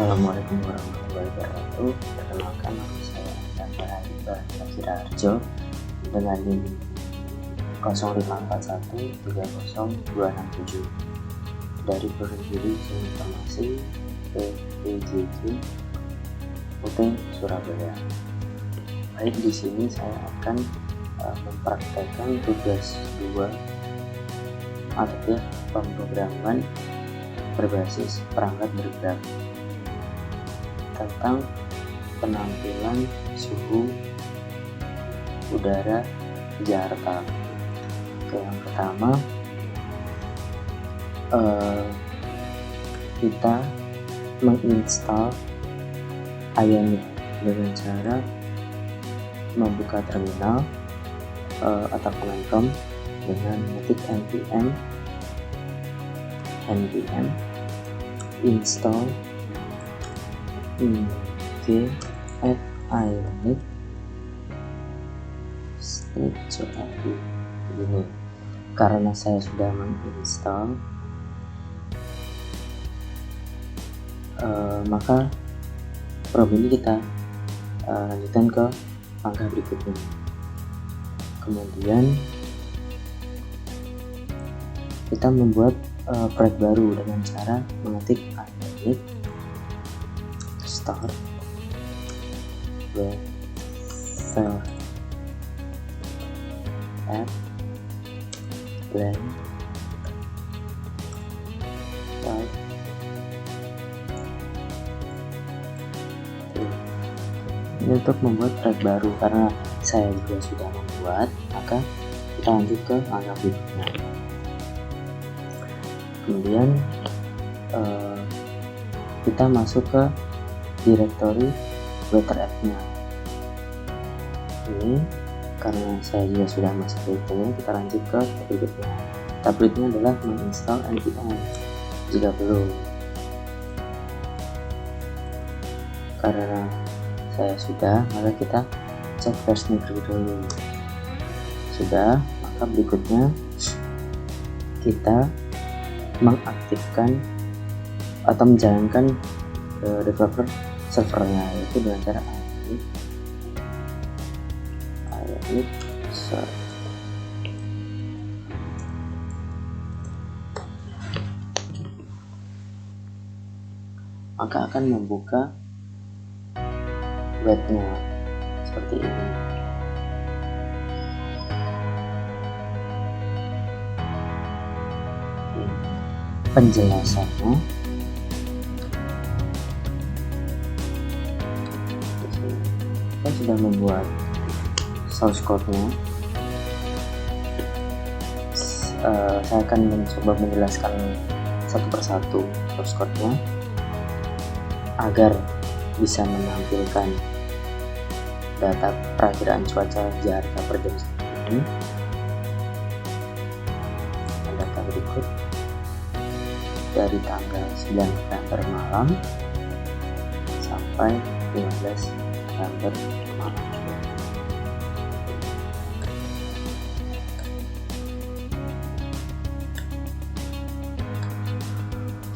Assalamualaikum warahmatullahi wabarakatuh. Perkenalkan, nama saya Andra Ibrahim Harjo dengan NIM 054130267 dari Prodi Informasi PPJJ UT Surabaya. Baik, di sini saya akan mempraktekkan tugas 2 mata pemrograman berbasis perangkat bergerak tentang penampilan suhu udara Jakarta. Yang pertama, kita menginstal Ionic dengan cara membuka terminal atau command prompt dengan mengetik npm install ionic begini. Karena saya sudah menginstal, maka program ini kita lanjutkan ke langkah berikutnya. Kemudian kita membuat proyek baru dengan cara mengetik ionic start level add blank type. Ini untuk membuat proyek baru, karena saya juga sudah membuat, maka kita lanjut ke langkah berikutnya. Kemudian kita masuk ke direktori weather app-nya. Ini karena saya juga sudah masuk ke itu, kita lanjut ke berikutnya. Tahap berikutnya adalah menginstal npm jika belum. Karena saya sudah, maka kita cek versi terlebih dahulu. Sudah, maka berikutnya kita mengaktifkan atau menjalankan developer servernya, yaitu dengan cara ionic server. Maka akan membuka webnya seperti ini. Penjelasannya saya sudah membuat source code-nya. Saya akan mencoba menjelaskan satu persatu source code-nya agar bisa menampilkan data perakiraan cuaca Jakarta per jam ini. Data berikut dari tanggal 9 November malam sampai 15 November malam.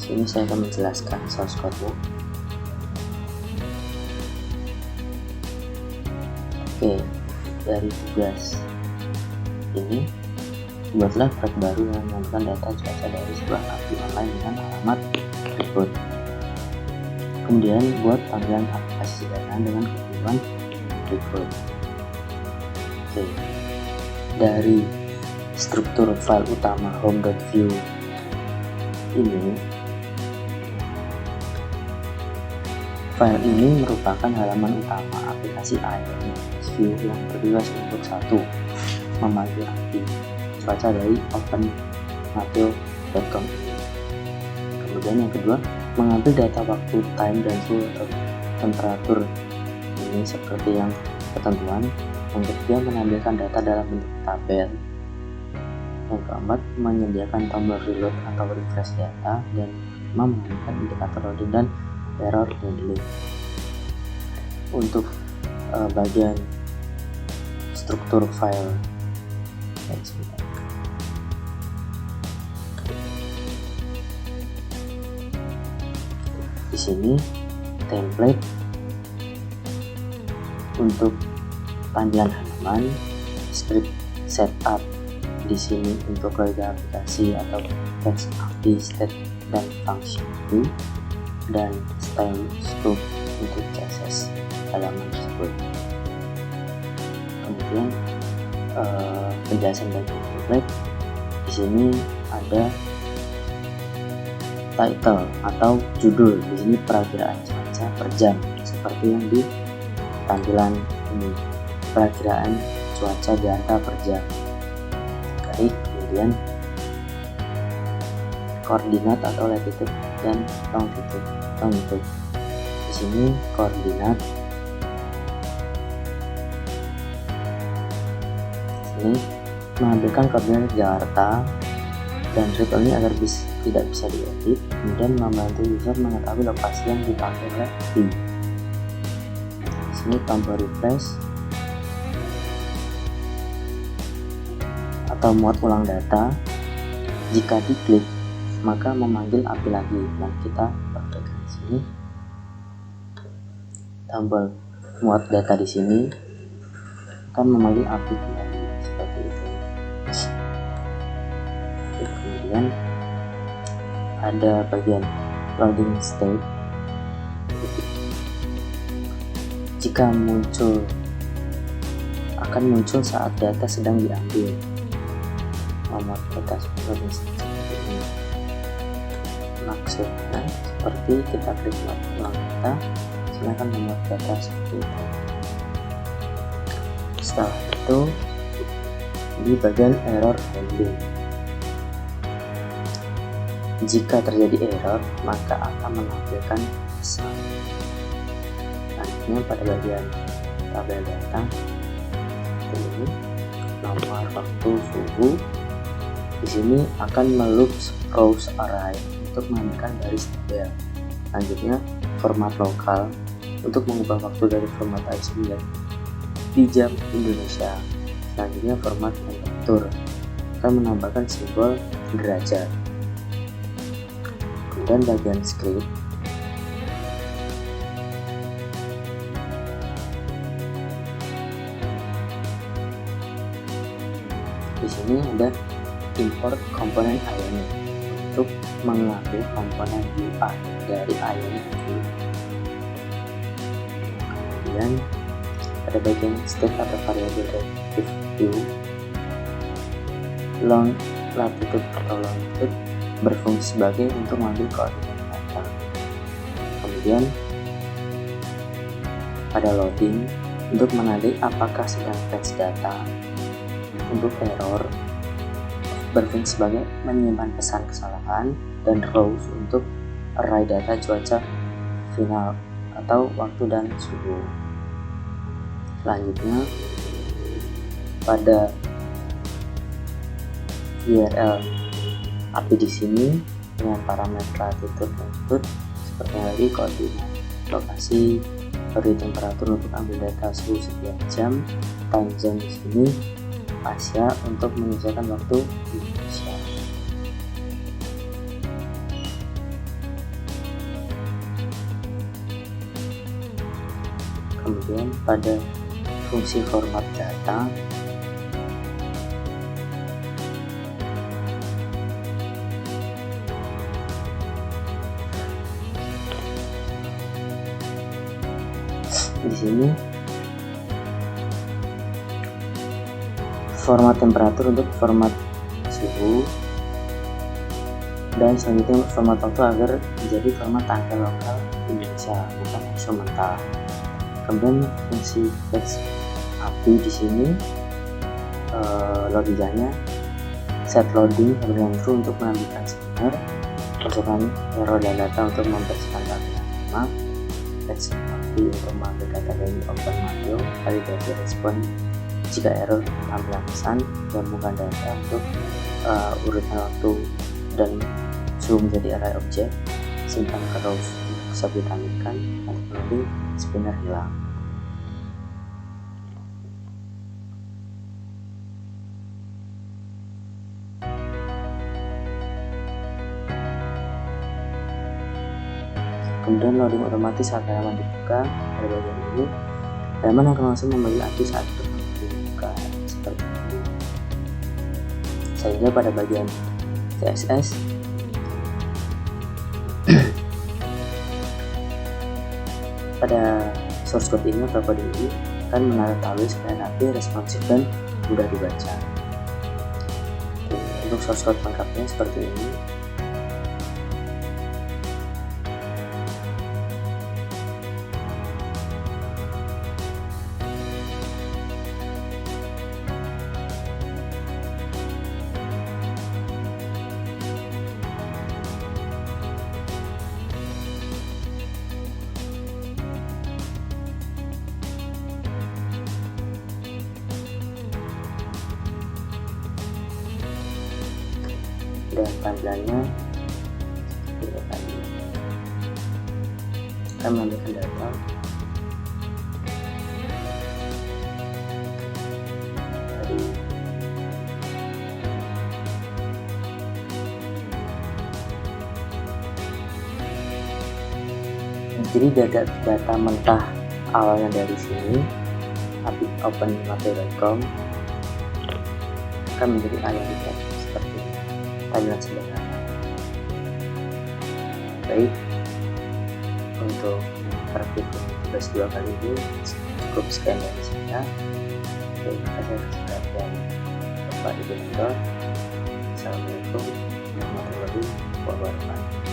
Sini saya akan menjelaskan source code-nya. Oke, dari tugas ini buatlah proyek baru yang mengumpulkan data cuaca dari sebuah aplikasi online dengan alamat berikut. Kemudian buat panggilan aplikasi sederhana dengan ketentuan berikut. Oke, dari struktur file utama home.view ini, file ini merupakan halaman utama aplikasi Ionic View yang bertugas untuk satu, memanggil API cuaca dari openmateo.com. Kemudian yang kedua, mengambil data waktu, time, dan suhu atau temperatur ini seperti yang ketentuan. Yang ketiga, menampilkan data dalam bentuk tabel. Yang keempat, menyediakan tombol reload atau refresh data, dan menggunakan indikator loading dan error handling. Untuk bagian struktur file di sini template untuk tampilan halaman, script setup di sini untuk logo aplikasi atau teks API, state dan function view, dan style scope untuk CSS halaman tersebut. Kemudian penjelasan dari template di sini ada title atau judul, di sini perakiraan cuaca per jam seperti yang di tampilan ini, perakiraan cuaca Jakarta per jam. Kemudian koordinat atau latitude dan longitude. Di sini koordinat ini mengambilkan koordinat Jakarta dan read ini agar tidak bisa diedit, kemudian membantu user mengetahui lokasi yang dipakai oleh tim. Di sini tombol refresh atau muat ulang data, jika diklik maka memanggil API lagi. Nah, kita praktekkan di sini. Tombol muat data di sini akan memanggil API kembali seperti itu. Kemudian ada bagian loading state. Jika akan muncul saat data sedang diambil. Nomor data loading state seperti ini. Maksudnya seperti kita klik ulang data, silakan membuat data seperti itu. Setelah itu di bagian error handling, jika terjadi error maka akan menampilkan pesan. Selanjutnya pada bagian tabel data ini nomor, waktu, suhu. Di sini akan meloop rows array untuk menambahkan baris tabel. Selanjutnya format lokal untuk mengubah waktu dari format ISO di jam Indonesia. Selanjutnya format temperatur akan menambahkan simbol derajat. Kemudian bagian script di sini ada import komponen Ionic untuk mengambil komponen UI dari Ionic View. Kemudian pada bagian state atau variabel relative view, latitude atau longitude berfungsi sebagai untuk mengambil koordinat data. Kemudian pada loading untuk menandai apakah sedang fetch data. Untuk error berfungsi sebagai menyimpan pesan kesalahan, dan rows untuk array data cuaca final atau waktu dan suhu. Selanjutnya pada URL API di sini dengan parameter latitude longitude seperti yang tadi, koordinat lokasi, periode temperatur untuk ambil data suhu setiap jam, time zone di sini Asia untuk menyesuaikan waktu Indonesia. Kemudian pada fungsi format data di sini format temperatur untuk format suhu, dan selanjutnya format waktu agar menjadi format tanggal lokal Indonesia, bukan ISO mentah. Kemudian fungsi fetch API di sini logikanya set loading dengan true untuk menambahkan scanner, masukkan error dan data untuk membersihkan data lama, fetch API untuk mengambil data dari open manual, validasi respon jika error tampilan pesan, gabungkan data untuk urutan waktu dan suhu menjadi array objek, simpan ke rows bisa ditampilkan, nanti spinner hilang. Kemudian loading otomatis saat halaman dibuka. Pada bagian ini, halaman akan langsung memberi api saat dibuka seperti ini. Sehingga pada bagian CSS pada source code ini atau kode ini akan menandatangani supaya nabi responsif dan mudah dibaca. Untuk source code lengkapnya seperti ini. Dan tampilannya seperti tadi, kita mengambilkan data dari jadi data mentah awalnya dari sini, tapi open materi.com akan menjadi ayat seperti ini. Tampilan sederhana. Baik, untuk praktik tugas 2 kali ini cukup sekian dari saya. Terima kasih atas perhatian Bapak Ibu Mentor. Assalamualaikum warahmatullahi wabarakatuh.